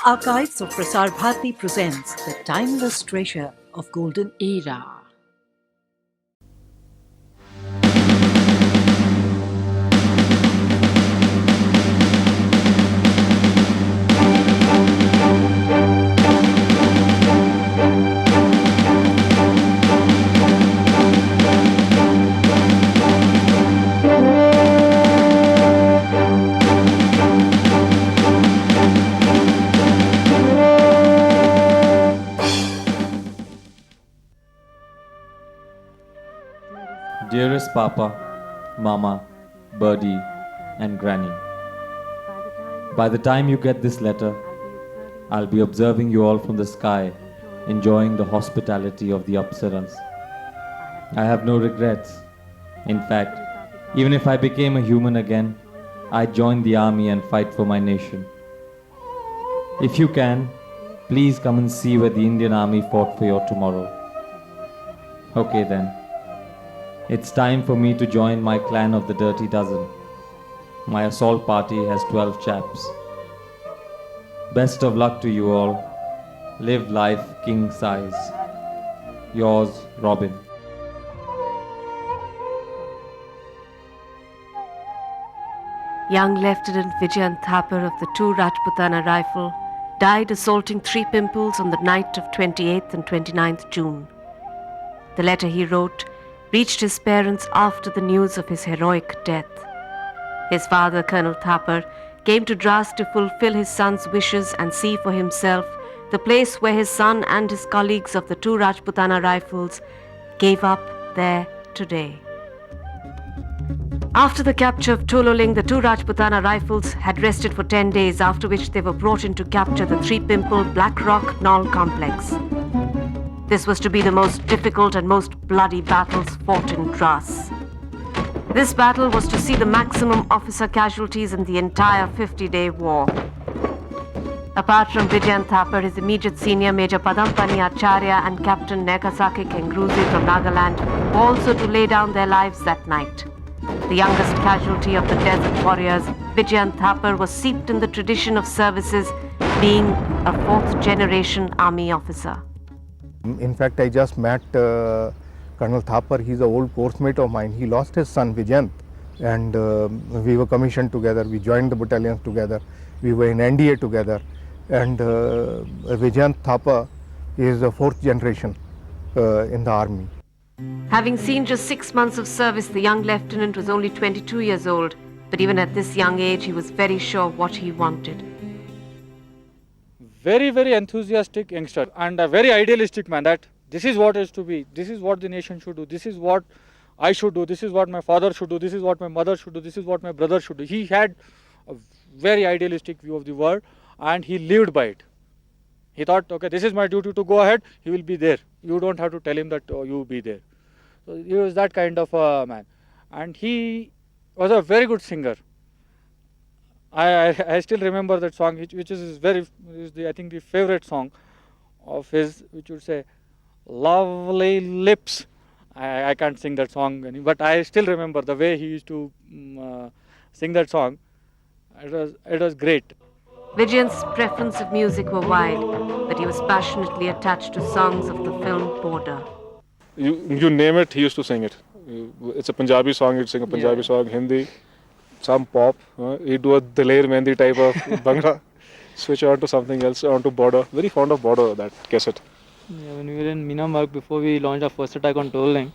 Archives of Prasar Bharati presents the timeless treasure of golden era. Dearest Papa, Mama, Birdie, and Granny, by the time you get this letter, I'll be observing you all from the sky, enjoying the hospitality of the Apsaras. I have no regrets. In fact, even if I became a human again, I'd join the army and fight for my nation. If you can, please come and see where the Indian army fought for your tomorrow. Okay then. It's time for me to join my clan of the Dirty Dozen. My assault party has 12 chaps. Best of luck to you all. Live life king size. Yours, Robin. Young Lieutenant Vijayan Thapar of the 2 Rajputana Rifle died assaulting 3 pimples on the night of 28th and 29th June. The letter he wrote reached his parents after the news of his heroic death. His father, Colonel Thapar, came to Dras to fulfill his son's wishes and see for himself the place where his son and his colleagues of the 2 Rajputana Rifles gave up there today. After the capture of Tololing, the 2 Rajputana Rifles had rested for 10 days, after which they were brought in to capture the 3-pimple Black Rock Knoll complex. This was to be the most difficult and most bloody battles fought in Dras. This battle was to see the maximum officer casualties in the entire 50-day war. Apart from Vijayan Thapar, his immediate senior Major Padampani Acharya and Captain Nekasaki Kengruzi from Nagaland were also to lay down their lives that night. The youngest casualty of the desert warriors, Vijayan Thapar, was steeped in the tradition of services, being a 4th-generation army officer. In fact, I just met Colonel Thapar. He's an old course mate of mine. He lost his son Vijayant, and we were commissioned together. We joined the battalions together. We were in NDA together. And Vijayant Thapar is the 4th generation in the army. Having seen just 6 months of service, the young lieutenant was only 22 years old. But even at this young age, he was very sure what he wanted. Very, very enthusiastic youngster and a very idealistic man, that this is what is to be, this is what the nation should do, this is what I should do, this is what my father should do, this is what my mother should do, this is what my brother should do. He had a very idealistic view of the world and he lived by it. He thought, okay, this is my duty to go ahead, he will be there. You don't have to tell him that you be there. So he was that kind of a man. And he was a very good singer. I still remember that song, which is I think the favorite song of his, which would say, "Lovely Lips." I can't sing that song, but I still remember the way he used to sing that song. It was great. Vijayan's preference of music were wide, but he was passionately attached to songs of the film Border. You name it, he used to sing it. It's a Punjabi song, he'd sing a Punjabi song, Hindi, some pop, he'd do a Daler Mehndi type of Bhangra, switch on to something else, on to Border. Very fond of Border, that cassette. Yeah, when we were in Myanmar, before we launched our first attack on Tololing,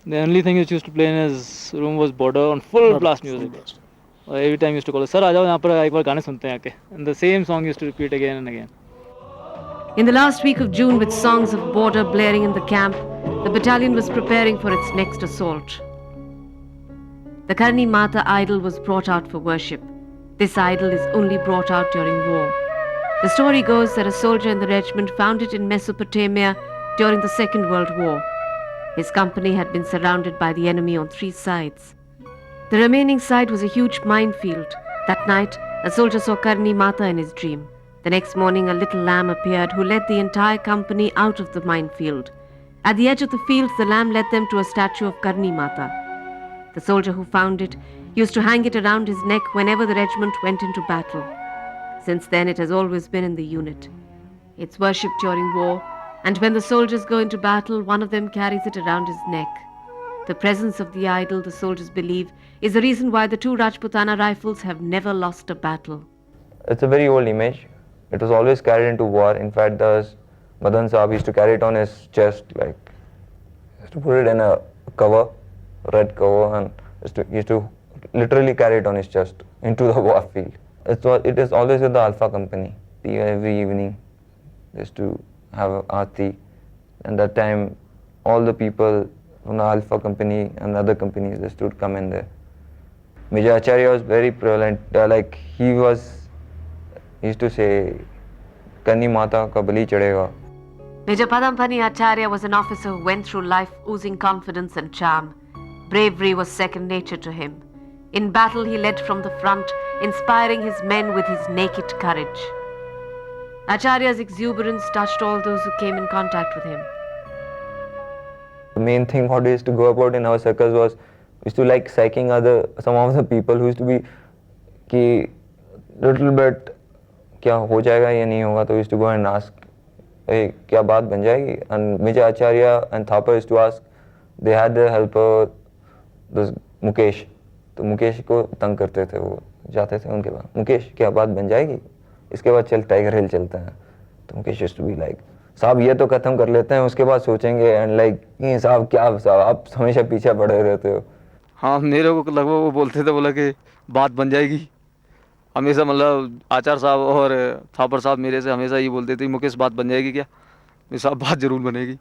the only thing which used to play in his room was Border on full blast music. Every time he used to call us, "Sir, aaja, yahan par ek baar gaane sunte hain aake." And the same song used to repeat again and again. In the last week of June, with songs of Border blaring in the camp, the battalion was preparing for its next assault. The Karni Mata idol was brought out for worship. This idol is only brought out during war. The story goes that a soldier in the regiment found it in Mesopotamia during the Second World War. His company had been surrounded by the enemy on 3 sides. The remaining side was a huge minefield. That night, a soldier saw Karni Mata in his dream. The next morning, a little lamb appeared who led the entire company out of the minefield. At the edge of the field, the lamb led them to a statue of Karni Mata. The soldier who found it used to hang it around his neck whenever the regiment went into battle. Since then, it has always been in the unit. It's worshipped during war, and when the soldiers go into battle, one of them carries it around his neck. The presence of the idol, the soldiers believe, is the reason why the two Rajputana rifles have never lost a battle. It's a very old image. It was always carried into war. In fact, Madan Saab used to carry it on his chest, like, he used to put it in a cover, red cover, and he used to literally carry it on his chest into the war field. It is always with the Alpha Company. Every evening, they used to have a aarti, and that time, all the people from the Alpha Company and other companies, they used to come in there. Major Acharya was very prevalent. He used to say, Kanni Mata ka bali chadega. Major Padampani Acharya was an officer who went through life oozing confidence and charm. Bravery was second nature to him. In battle, he led from the front, inspiring his men with his naked courage. Acharya's exuberance touched all those who came in contact with him. The main thing what we used to go about in our circles was, we used to like psyching some of the people who used to be ki little bit kya ho jayega ya nahi hoga, so we used to go and ask, hey, kya baat ban jayegi? And Major Acharya and Thapar used to ask. They had their helper, this Mukesh. तो मुकेश को तंग करते थे, वो जाते थे उनके पास, मुकेश क्या बात बन जाएगी, इसके बाद चल टाइगर हिल चलते हैं. तो Mukesh used to be like, साहब ये तो खत्म कर लेते हैं, उसके बाद सोचेंगे. एंड लाइक, साहब क्या साहब आप हमेशा पीछे पड़े रहते हो. हाँ, मेरे को लगभग वो बोलते थे, बोला कि बात बन जाएगी. हमेशा मतलब आचार्य साहब और थापर साहब मेरे से हमेशा ये बोलते थे, मुकेश बात बन जाएगी क्या. मैं साहब बात जरूर बनेगी.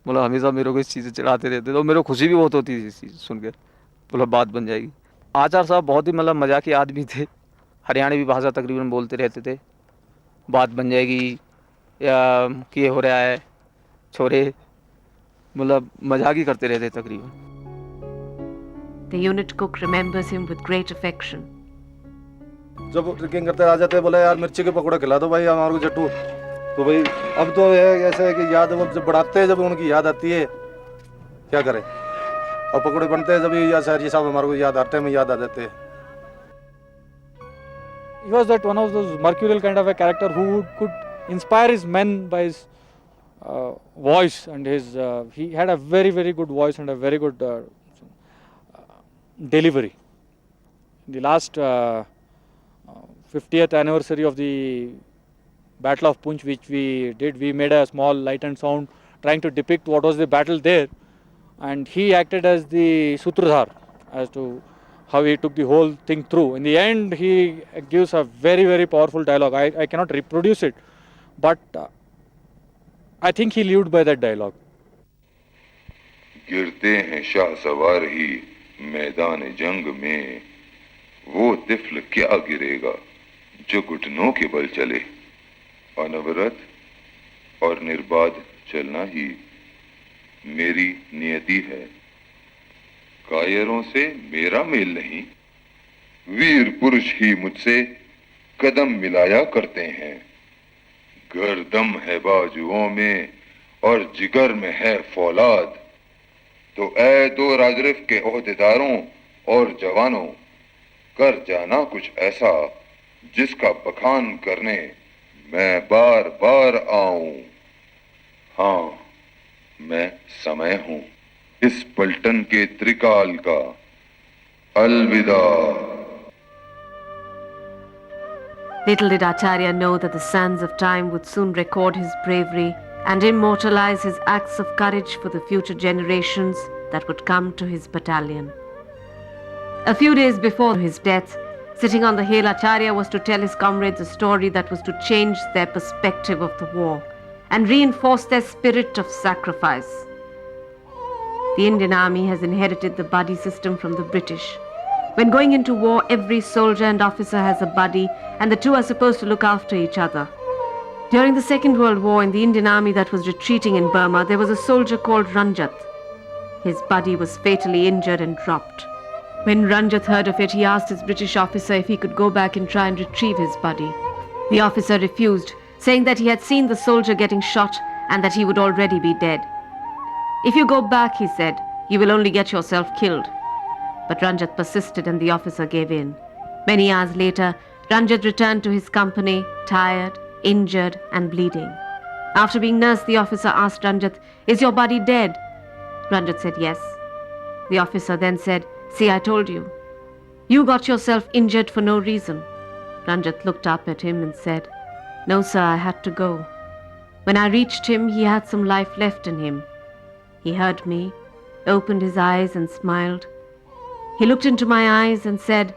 बोला हमेशा मेरे को इस चीज़ से चिढ़ाते रहते, तो मेरे को खुशी भी बहुत होती थी इस चीज़ सुन के. बोला बात बन जाएगी. आचार्य साहब बहुत ही मतलब मजाकी आदमी थे. हरियाणवी भाषा तकरीबन बोलते रहते थे. बात बन जाएगी या ये हो रहा है छोरे, मतलब मजाक ही करते रहते तकरीबन. The unit cook remembers him with great affection. जब ट्रेकिंग करते आ जाते, बोले यार मिर्ची के पकौड़े खिला दो भाई हमारे को जट्टू. तो भाई अब तो ऐसा है कि याद जब बढ़ाते हैं, जब उनकी याद आती है क्या करें. और पकौड़े बनते हैं जब या सर साहब हमारे को याद आते हैं, याद आ जाते हैं. He was that one of those mercurial kind of a character who could inspire his men by his voice, and he had a very, very good voice and a very good delivery. In the last 50th anniversary of the Battle of Poonch, which we did, we made a small light and sound trying to depict what was the battle there, and he acted as the Sutradhar as to how he took the whole thing through. In the end, he gives a very, very powerful dialogue. I cannot reproduce it, but I think he lived by that dialogue. गिरते हैं शाह सवार ही मैदान जंग में, वो तिफल क्या गिरेगा जो घुटनों के बल चले. अनवरत और निर्बाध चलना ही मेरी नियति है. कायरों से मेरा मेल नहीं, वीर पुरुष ही मुझसे कदम मिलाया करते हैं. गर्दम है बाजुओं में और जिगर में है फौलाद. तो ऐ दो राजरिफ के ओहदेदारों और जवानों, कर जाना कुछ ऐसा जिसका बखान करने मैं बार बार आऊं. हाँ, मैं समय हूं इस पलटन के त्रिकाल का. अलविदा. Little did Acharya know that the sands of time would soon record his bravery and immortalize his acts of courage for the future generations that would come to his battalion. A few days before his death, sitting on the hill, Acharya was to tell his comrades a story that was to change their perspective of the war and reinforce their spirit of sacrifice. The Indian Army has inherited the buddy system from the British. When going into war, every soldier and officer has a buddy, and the two are supposed to look after each other. During the Second World War, in the Indian Army that was retreating in Burma, there was a soldier called Ranjit. His buddy was fatally injured and dropped. When Ranjit heard of it, he asked his British officer if he could go back and try and retrieve his buddy. The officer refused, saying that he had seen the soldier getting shot and that he would already be dead. If you go back, he said, you will only get yourself killed. But Ranjit persisted and the officer gave in. Many hours later, Ranjit returned to his company, tired, injured, and bleeding. After being nursed, the officer asked Ranjit, "Is your buddy dead?" Ranjit said yes. The officer then said, "See, I told you. You got yourself injured for no reason." Ranjit looked up at him and said, "No, sir, I had to go. When I reached him, he had some life left in him. He heard me, opened his eyes and smiled. He looked into my eyes and said,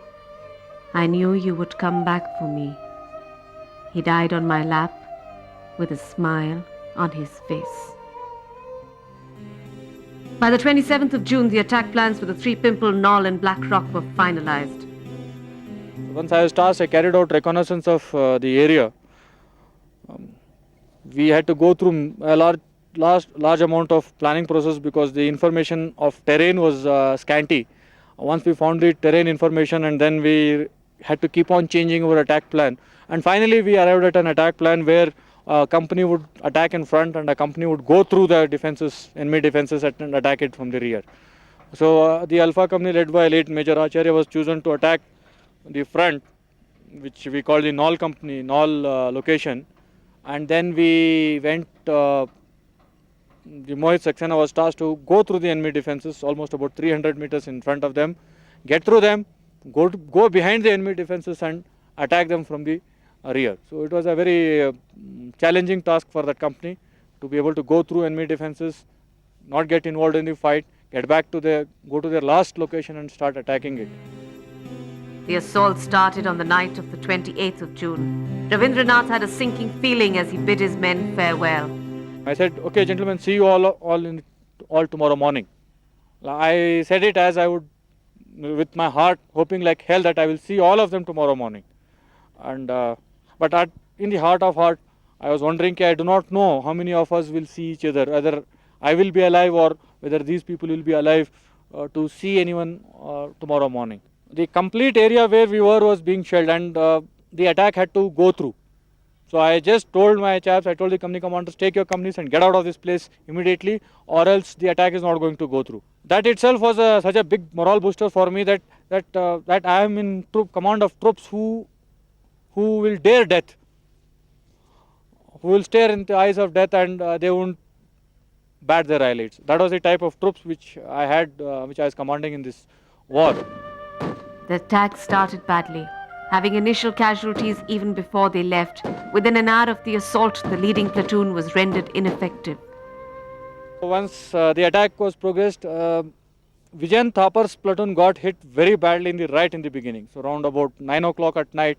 'I knew you would come back for me.' He died on my lap with a smile on his face." By the 27th of June, the attack plans for the Three Pimple, Knoll and Black Rock were finalized. Once I was tasked, I carried out reconnaissance of the area. We had to go through a large amount of planning process because the information of terrain was scanty. Once we found the terrain information, and then we had to keep on changing our attack plan. And finally, we arrived at an attack plan where a company would attack in front and a company would go through the defenses, enemy defenses, and attack it from the rear. So the Alpha company led by late Major Acharya was chosen to attack the front, which we call the Knoll company, Knoll location. And then we went, the Mohit Saxena was tasked to go through the enemy defenses, almost about 300 meters in front of them, get through them, go behind the enemy defenses and attack them from the rear. So it was a very challenging task for that company to be able to go through enemy defenses, not get involved in the fight, go to their last location and start attacking it. The assault started on the night of the 28th of June. Ravindranath had a sinking feeling as he bid his men farewell. I said, "Okay, gentlemen, see you all tomorrow morning." I said it as I would, with my heart, hoping like hell that I will see all of them tomorrow morning. And but in the heart of heart, I was wondering, I do not know how many of us will see each other, whether I will be alive or whether these people will be alive to see anyone tomorrow morning. The complete area where we were was being shelled, and the attack had to go through. So I just told my chaps, I told the company commanders, take your companies and get out of this place immediately, or else the attack is not going to go through. That itself was such a big morale booster for me that I am in command of troops who will dare death, who will stare in the eyes of death, and they won't bat their eyelids. That was the type of troops which I had, which I was commanding in this war. The attack started badly, having initial casualties even before they left. Within an hour of the assault, the leading platoon was rendered ineffective. Once the attack was progressed, Vijayan Thapar's platoon got hit very badly right in the beginning. So around about 9 o'clock at night,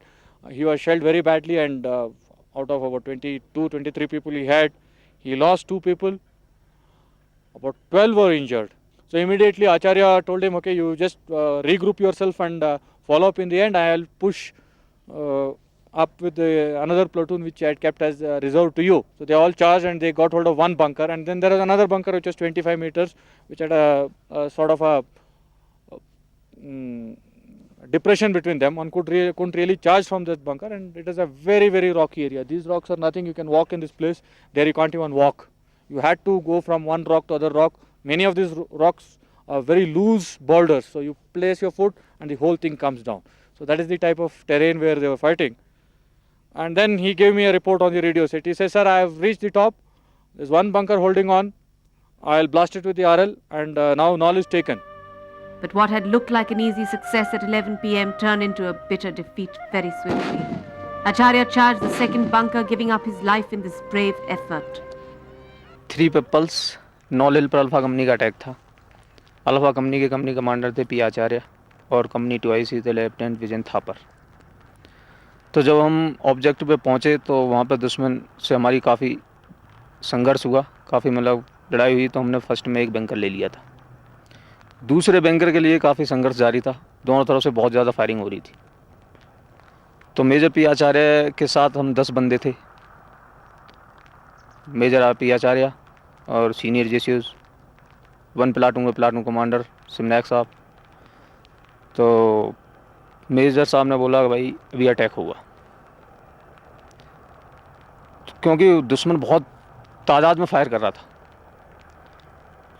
he was shelled very badly, and out of about 23 people he lost 2 people. About 12 were injured. So immediately Acharya told him, "Okay, you just regroup yourself and follow up in the end. I will push up with another platoon which I had kept as reserve to you." So they all charged and they got hold of one bunker, and then there was another bunker which was 25 meters, which had a sort of a depression between them. One couldn't really charge from that bunker, and it is a very, very rocky area. These rocks are nothing. You can walk in this place. There you can't even walk. You had to go from one rock to other rock. Many of these rocks are very loose boulders, so you place your foot and the whole thing comes down. So that is the type of terrain where they were fighting. And then he gave me a report on the radio set. He says, "Sir, I have reached the top. There's one bunker holding on. I'll blast it with the RL, and now Knoll is taken." But what had looked like an easy success at 11 p.m. turned into a bitter defeat very swiftly. Acharya charged the second bunker, giving up his life in this brave effort. Three Pimples Knoll Hill पर Alpha company का attack था। Alpha company के company commander थे P Acharya और company 2IC थे lieutenant Vijayan Thapar. तो जब हम ऑब्जेक्ट पे पहुंचे तो वहाँ पर दुश्मन से हमारी काफ़ी संघर्ष हुआ, काफ़ी मतलब लड़ाई हुई। तो हमने फर्स्ट में एक बैंकर ले लिया था। दूसरे बैंकर के लिए काफ़ी संघर्ष जारी था, दोनों तरफ से बहुत ज़्यादा फायरिंग हो रही थी। तो मेजर पी आचार्य के साथ हम 10 बंदे थे, मेजर पी आचार्य और सीनियर जेसीओज, 1 प्लाटून में प्लाटून कमांडर सिमनायक साहब। तो मेजर साहब ने बोला भाई अभी अटैक हुआ, क्योंकि दुश्मन बहुत तादाद में फायर कर रहा था।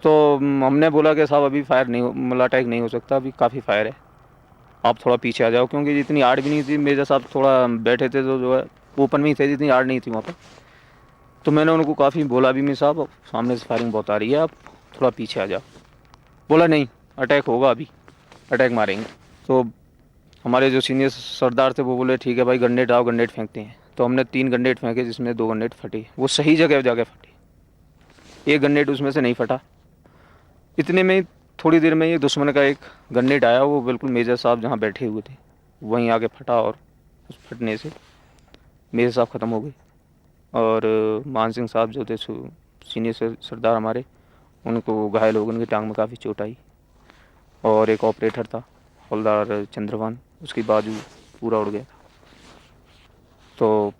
तो हमने बोला कि साहब अभी फायर नहीं, मतलब अटैक नहीं हो सकता, अभी काफ़ी फायर है। आप थोड़ा पीछे आ जाओ, क्योंकि जितनी आड़ भी नहीं थी, मेजर साहब थोड़ा बैठे थे तो जो है ओपन में ही थे, जितनी आड़ नहीं थी वहाँ पर। तो मैंने उनको काफ़ी बोला भी, मेरे साहब सामने से फायरिंग बहुत आ रही है, आप थोड़ा पीछे आ जाओ। बोला नहीं, अटैक होगा, अभी अटैक मारेंगे। तो हमारे जो सीनियर सरदार थे वो बोले ठीक है भाई, गन्नेट आओ, गन्नेट फेंकते हैं। तो हमने 3 गन्नेट फेंके, जिसमें 2 गन्नेट फटे। वो सही जगह जाके फटे, एक गन्नेट उसमें से नहीं फटा। इतने में थोड़ी देर में ये दुश्मन का एक गन्नेट आया, वो बिल्कुल मेजर साहब जहाँ बैठे हुए थे वहीं आके फटा, और उस फटने से मेजर साहब ख़त्म हो गए। और मान सिंह साहब जो थे सीनियर सरदार हमारे, उनको घायल हो गए, उनकी टांग में काफ़ी चोट आई। और एक ऑपरेटर था हवलदार चंद्रभान, उसकी बाजू पूरा उड़ गया था। तो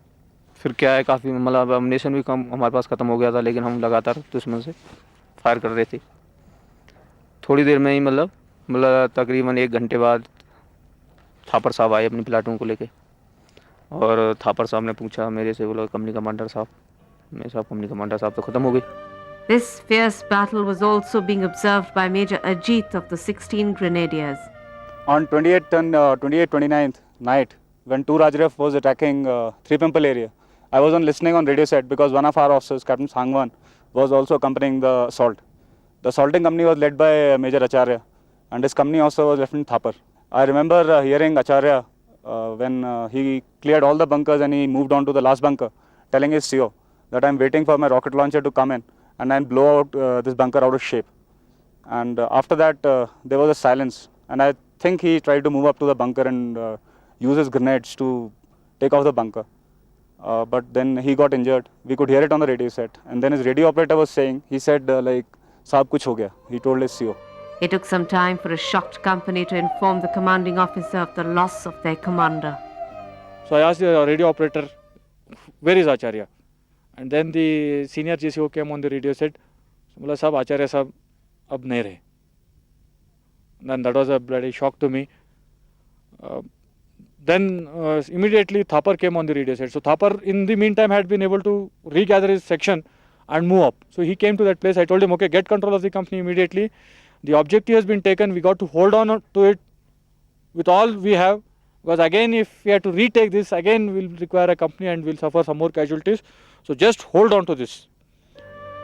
फिर क्या है, काफ़ी मतलब अम्यूनेशन भी कम हमारे पास ख़त्म हो गया था, लेकिन हम लगातार दुश्मन से फायर कर रहे थे। थोड़ी देर में ही मतलब तकरीबन 1 घंटे बाद थापर साहब आए अपनी प्लाटून को लेके, और थापर साहब ने पूछा मेरे से, बोला कंपनी कमांडर साहब। मेरे साहब कंपनी कमांडर साहब तो ख़त्म हो गई। This fierce battle was also being observed by Major Ajit of the 16 Grenadiers. On 28th and 29th night, when 2 Rajref was attacking Three Pimple area, I was on listening on radio set because one of our officers, Captain Sangwan, was also accompanying the assault. The assaulting company was led by Major Acharya, and his company also was Lieutenant Thapar. I remember hearing Acharya when he cleared all the bunkers and he moved on to the last bunker, telling his CO that I'm waiting for my rocket launcher to come in and then blow out this bunker out of shape. And after that, there was a silence, and I think he tried to move up to the bunker and use his grenades to take off the bunker. But then he got injured. We could hear it on the radio set, and then his radio operator was saying, he said like, "Saab kuch ho gaya." He told his CO. It took some time for a shocked company to inform the commanding officer of the loss of their commander. So I asked the radio operator, where is Acharya? And then the senior GCO came on the radio, said, "Bola sahab, Acharya sahab ab nahi rahe." Then that was a bloody shock to me. Then immediately Thapar came on the radio set. So Thapar in the meantime had been able to regather his section and move up. So he came to that place. I told him, okay, get control of the company immediately. The objective has been taken. We got to hold on to it with all we have. Because again, if we have to retake this, again we'll require a company and we'll suffer some more casualties. So just hold on to this.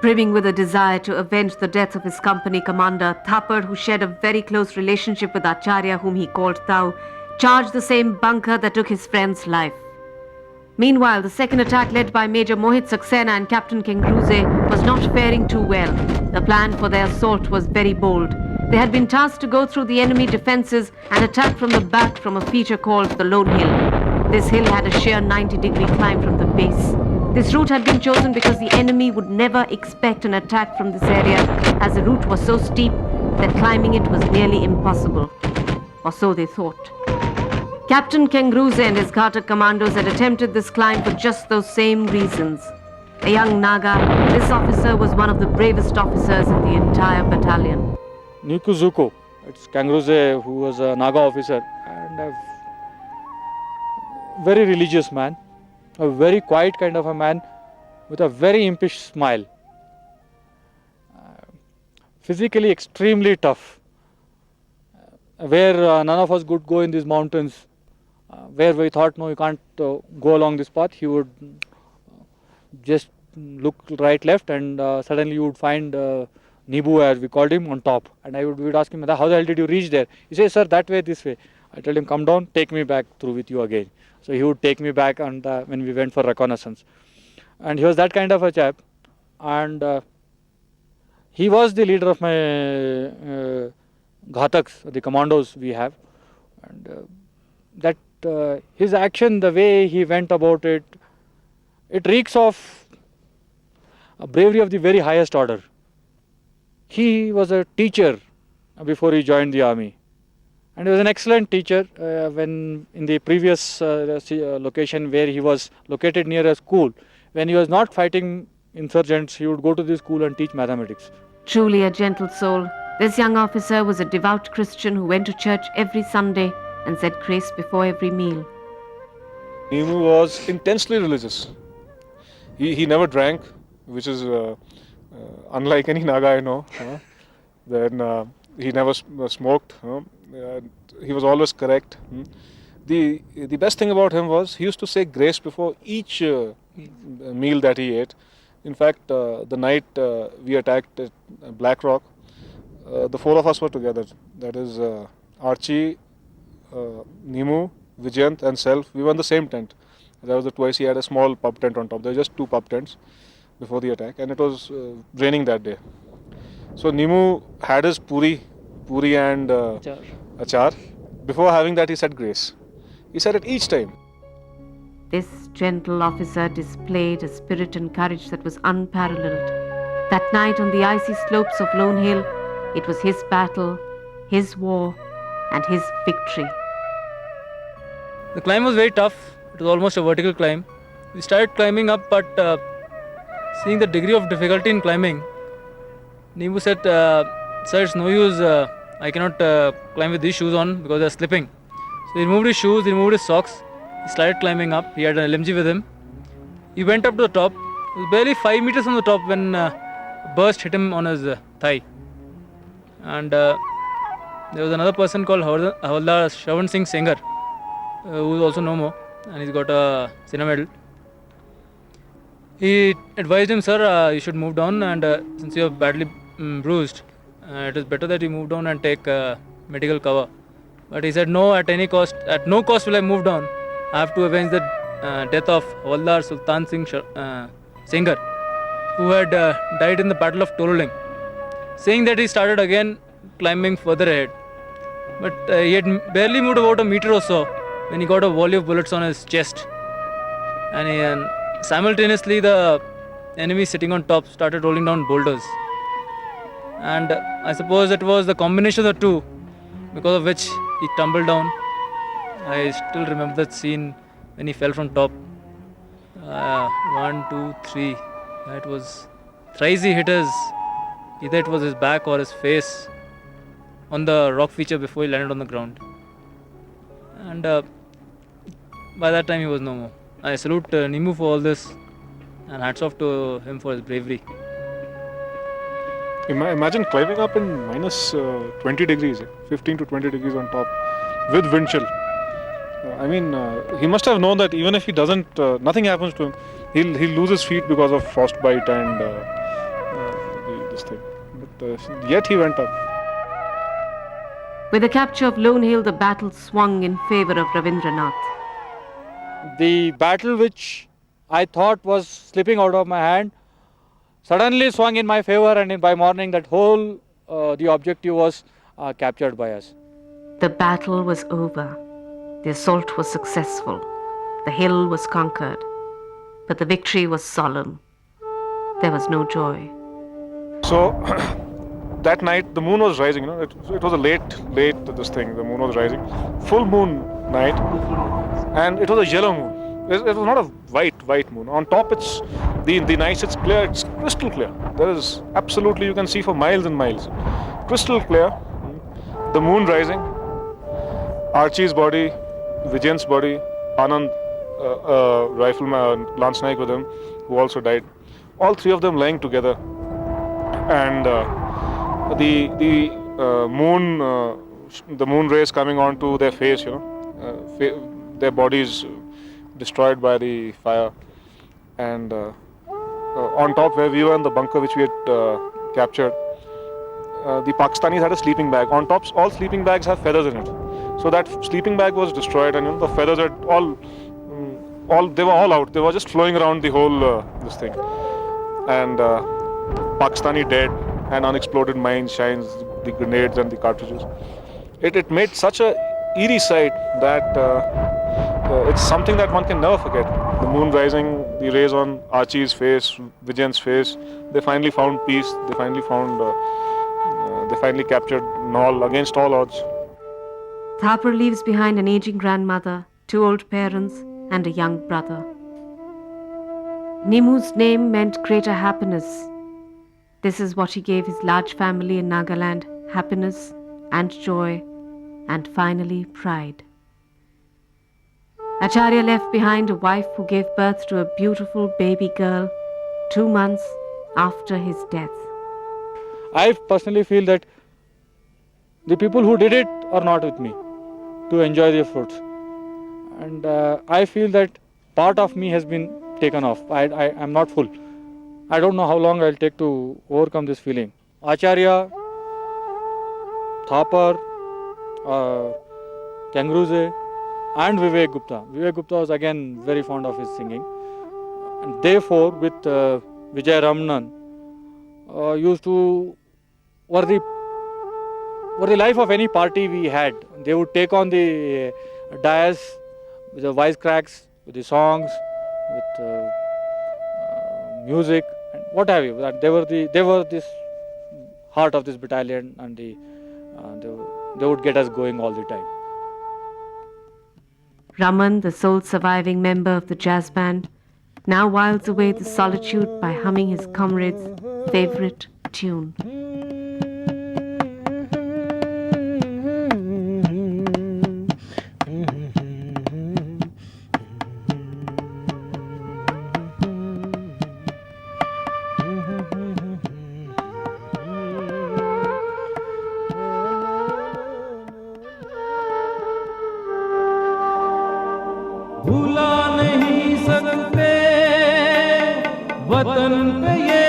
Brimming with a desire to avenge the death of his company commander, Thapar, who shared a very close relationship with Acharya, whom he called Tau, charged the same bunker that took his friend's life. Meanwhile, the second attack led by Major Mohit Saxena and Captain Kengruze was not faring too well. The plan for their assault was very bold. They had been tasked to go through the enemy defences and attack from the back from a feature called the Lone Hill. This hill had a sheer 90-degree climb from the base. This route had been chosen because the enemy would never expect an attack from this area, as the route was so steep that climbing it was nearly impossible. Or so they thought. Captain Kengruze and his Ghatak commandos had attempted this climb for just those same reasons. A young Naga, this officer was one of the bravest officers in the entire battalion. Nikuzuko, it's Kengruze, who was a Naga officer and a very religious man, a very quiet kind of a man with a very impish smile. Physically extremely tough, where none of us could go in these mountains, where we thought, no, you can't go along this path. He would just look right, left, and suddenly you would find Nibu, as we called him, on top. And we would ask him, how the hell did you reach there? He says, sir, that way, this way. I told him, come down, take me back through with you again. So he would take me back, and when we went for reconnaissance. And he was that kind of a chap. And he was the leader of my Ghataks, the commandos we have. And his action, the way he went about it, it reeks of a bravery of the very highest order. He was a teacher before he joined the army. And he was an excellent teacher. When in the previous location where he was located near a school, when he was not fighting insurgents, he would go to the school and teach mathematics. Truly a gentle soul, this young officer was a devout Christian who went to church every Sunday and said grace before every meal. Nimu was intensely religious. He never drank, which is unlike any Naga I know. Then he never smoked. He was always correct. The best thing about him was he used to say grace before each meal that he ate. In fact, the night we attacked Black Rock, the four of us were together. That is Archie, Nimu, Vijayant and self. We were in the same tent. That was the twice he had a small pub tent on top. There were just 2 pub tents before the attack, and it was raining that day. So Nimu had his puri and achar. Before having that, he said grace. He said it each time. This gentle officer displayed a spirit and courage that was unparalleled. That night on the icy slopes of Lone Hill, it was his battle, his war, and his victory. The climb was very tough. It was almost a vertical climb. We started climbing up, but seeing the degree of difficulty in climbing, Nimu said, "Sir, it's no use. I cannot climb with these shoes on because they're slipping." So he removed his shoes, he removed his socks. He started climbing up. He had an LMG with him. He went up to the top. It was barely 5 meters from the top when a burst hit him on his thigh. And there was another person called Havaldar Shravan Singh Sengar, who is also Nomo, and he's got a Sena medal. He advised him, "Sir, you should move down, and since you are badly bruised, it is better that you move down and take medical cover." But he said, "No, at any cost, at no cost will I move down. I have to avenge the death of Havaldar Sultan Singh Sengar, who had died in the Battle of Tololing." Saying that, he started again climbing further ahead. But he had barely moved about a meter or so when he got a volley of bullets on his chest. And simultaneously, the enemy sitting on top started rolling down boulders. And I suppose it was the combination of the two because of which he tumbled down. I still remember that scene when he fell from top. 1, 2, 3. It was thrice he hit either it was his back or his face on the rock feature before he landed on the ground. And by that time he was no more. I salute Nimu for all this, and hats off to him for his bravery. Imagine climbing up in minus 20 degrees, 15 to 20 degrees on top with wind chill. He must have known that even if he doesn't, nothing happens to him, he'll lose his feet because of frostbite and this thing. But yet he went up. With the capture of Lone Hill, the battle swung in favor of Ravindranath. The battle which I thought was slipping out of my hand suddenly swung in my favor, and by morning that whole the objective was captured by us. The battle was over. The assault was successful. The hill was conquered. But the victory was solemn. There was no joy. So that night the moon was rising. It was a late this thing. The moon was rising, full moon night, and it was a yellow moon. It was not a white moon. On top, it's the night. It's clear. It's crystal clear. There is absolutely, you can see for miles and miles, crystal clear. The moon rising. Archie's body, Vijayant's body, Anand, rifleman, Lance Naik with him, who also died. All 3 of them lying together, and the moon rays coming onto their face. Their bodies destroyed by the fire, and on top where we were in the bunker which we had captured, the Pakistanis had a sleeping bag. On top, all sleeping bags have feathers in it. So that sleeping bag was destroyed, and the feathers had they were all out. They were just flowing around the whole this thing. And Pakistani dead and unexploded mines, shines, the grenades and the cartridges. It made such a eerie sight that it's something that one can never forget. The moon rising, the rays on Archie's face, Vijayant's face. They finally found peace. They finally captured Naul against all odds. Thapar leaves behind an aging grandmother, 2 old parents, and a young brother. Nimu's name meant greater happiness. This is what he gave his large family in Nagaland: happiness and joy, and finally pride. Acharya left behind a wife who gave birth to a beautiful baby girl 2 months after his death. I personally feel that the people who did it or not with me to enjoy the fruits. And I feel that part of me has been taken off. I am not full. I don't know how long I'll take to overcome this feeling. Acharya, Thapar, Kangruze, and Vivek Gupta. Vivek Gupta was again very fond of his singing. And they four with Vijay Ramanan were the life of any party we had. They would take on the dais with the wisecracks, with the songs, with music, and what have you. That they were this heart of this battalion, and they would get us going all the time. Raman, the sole surviving member of the jazz band, now whiles away the solitude by humming his comrades' favorite tune. भूला नहीं सकते वतन पे ये